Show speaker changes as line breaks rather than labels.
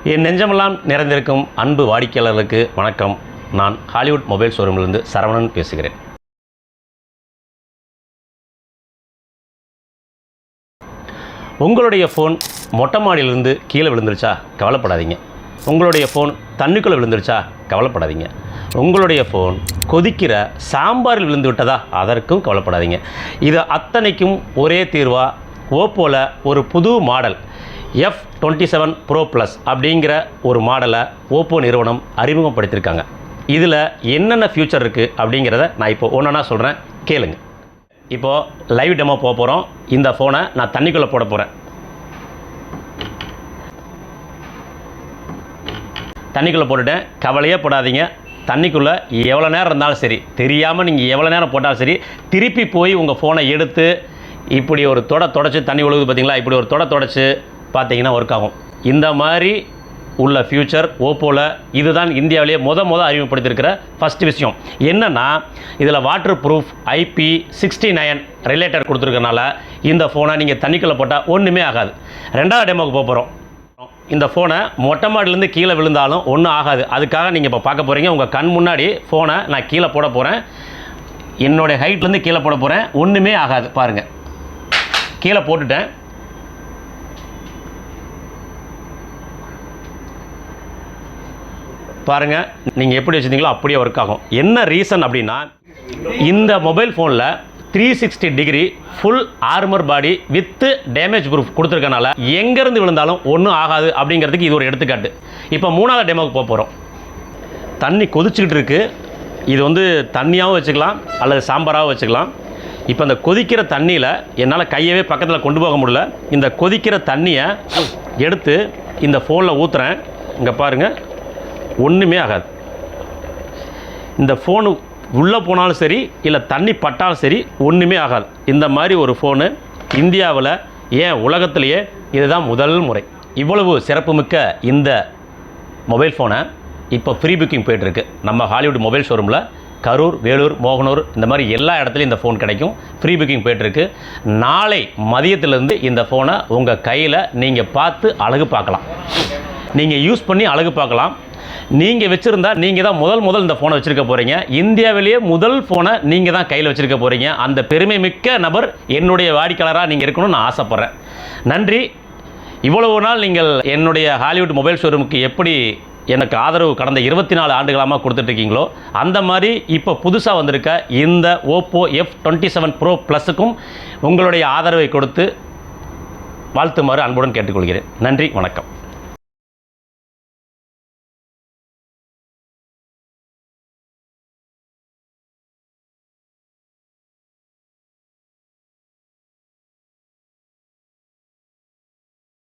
என் நெஞ்சமெல்லாம் நிறைந்திருக்கும் அன்பு வாடிக்கையாளர்களுக்கு வணக்கம். நான் ஹாலிவுட் மொபைல் ஷோரூமிலிருந்து சரவணன் பேசுகிறேன். உங்களுடைய ஃபோன் மொட்டை மாடியிலிருந்து கீழே விழுந்துருச்சா? கவலைப்படாதீங்க. உங்களுடைய ஃபோன் தண்ணிக்குள்ளே விழுந்துருச்சா? கவலைப்படாதீங்க. உங்களுடைய ஃபோன் கொதிக்கிற சாம்பாரில் விழுந்து விட்டதா? அதற்கும் கவலைப்படாதீங்க. இது அத்தனைக்கும் ஒரே தீர்வாக ஓப்போவில் ஒரு புது மாடல் F27 Pro Plus அப்படிங்கிற ஒரு மாடலை ஓப்போ நிறுவனம் அறிமுகப்படுத்தியிருக்காங்க. இதில் என்னென்ன ஃபியூச்சர் இருக்குது அப்படிங்கிறத நான் இப்போ ஒன்றா சொல்கிறேன், கேளுங்க. இப்போது லைவ் டெமோ போக போகிறோம். இந்த ஃபோனை நான் தண்ணிக்குள்ளே போட போகிறேன். தண்ணிக்குள்ளே போட்டுட்டேன். கவலையே போடாதீங்க. தண்ணிக்குள்ளே எவ்வளோ நேரம் இருந்தாலும் சரி, தெரியாமல் நீங்கள் எவ்வளோ நேரம் போட்டாலும் சரி, திருப்பி போய் உங்கள் ஃபோனை எடுத்து இப்படி ஒரு தொடச்சி தண்ணி ஒழுகுது பார்த்தீங்களா, இப்படி ஒரு தொடச்சி பார்த்தீங்கன்னா ஒர்க் ஆகும். இந்த மாதிரி உள்ள ஃபியூச்சர் ஓப்போவில் இதுதான் இந்தியாவிலேயே முத அறிமுகப்படுத்தியிருக்கிற ஃபஸ்ட் விஷயம். என்னென்னா இதில் வாட்டர் ப்ரூஃப் IP69 ரிலேட்டட் கொடுத்துருக்கனால இந்த ஃபோனை நீங்கள் தண்ணிக்குள்ளே போட்டால் ஒன்றுமே ஆகாது. ரெண்டாவது டெமோக்கு போக போகிறோம். இந்த ஃபோனை மொட்டை மாடிலேருந்து கீழே விழுந்தாலும் ஒன்றும் ஆகாது. அதுக்காக நீங்கள் இப்போ பார்க்க போகிறீங்க. உங்கள் கண் முன்னாடி ஃபோனை நான் கீழே போட போகிறேன். என்னுடைய ஹைட்லேருந்து கீழே போட போகிறேன். ஒன்றுமே ஆகாது. பாருங்கள், கீழே போட்டுட்டேன். பாருங்கள், நீங்கள் எப்படி வச்சுருந்தீங்களோ அப்படியே ஒர்க் ஆகும். என்ன ரீசன் அப்படின்னா, இந்த மொபைல் ஃபோனில் 360 degree full armour body with damage proof கொடுத்துருக்கனால எங்கேருந்து விழுந்தாலும் ஒன்றும் ஆகாது அப்படிங்கிறதுக்கு இது ஒரு எடுத்துக்காட்டு. இப்போ மூணாவது டெமோக்கு போக போகிறோம். தண்ணி கொதிச்சுக்கிட்டு இருக்குது. இது தண்ணியாகவும் வச்சுக்கலாம் அல்லது சாம்பாராகவும் வச்சுக்கலாம். இப்போ இந்த கொதிக்கிற தண்ணியில் என்னால் கையவே பக்கத்தில் கொண்டு போக முடியல. இந்த கொதிக்கிற தண்ணியை எடுத்து இந்த ஃபோனில் ஊற்றுறேன். இங்கே பாருங்கள், ஒன்றுமே ஆகாது. இந்த ஃபோனு உள்ளே போனாலும் சரி, இல்லை தண்ணி பட்டாலும் சரி, ஒன்றுமே ஆகாது. இந்த மாதிரி ஒரு ஃபோனு இந்தியாவில், ஏன் உலகத்திலேயே இதுதான் முதல் முறை. இவ்வளவு சிறப்புமிக்க இந்த மொபைல் ஃபோனை இப்போ ஃப்ரீ புக்கிங் போய்ட்டுருக்கு. நம்ம ஹாலிவுட் மொபைல் ஷோரூமில் கரூர், வேலூர், மோகனூர் இந்த மாதிரி எல்லா இடத்துலையும் இந்த ஃபோன் கிடைக்கும். ஃப்ரீ புக்கிங் போய்ட்டுருக்கு. நாளை மதியத்திலேருந்து இந்த ஃபோனை உங்கள் கையில் நீங்கள் பார்த்து அழகு பார்க்கலாம். நீங்கள் யூஸ் பண்ணி அழகு பார்க்கலாம். நீங்கள் வச்சுருந்தா நீங்கள் தான் முதல் இந்த ஃபோனை வச்சுருக்க போகிறீங்க. இந்தியாவிலேயே முதல் ஃபோனை நீங்கள் தான் கையில் வச்சுருக்க போகிறீங்க. அந்த பெருமை மிக்க நபர் என்னுடைய வாடிக்கையாளராக நீங்கள் இருக்கணும்னு நான் ஆசைப்பட்றேன். நன்றி. இவ்வளவு நாள் நீங்கள் என்னுடைய ஹாலிவுட் மொபைல் ஷோரூமுக்கு எப்படி எனக்கு ஆதரவு கடந்த 24 ஆண்டுகளாக கொடுத்துட்ருக்கீங்களோ, அந்த மாதிரி இப்போ புதுசாக வந்திருக்க இந்த ஓப்போ F27 Pro Plusக்கும் உங்களுடைய ஆதரவை கொடுத்து வாழ்த்துமாறு அன்புடன் கேட்டுக்கொள்கிறேன். நன்றி, வணக்கம்.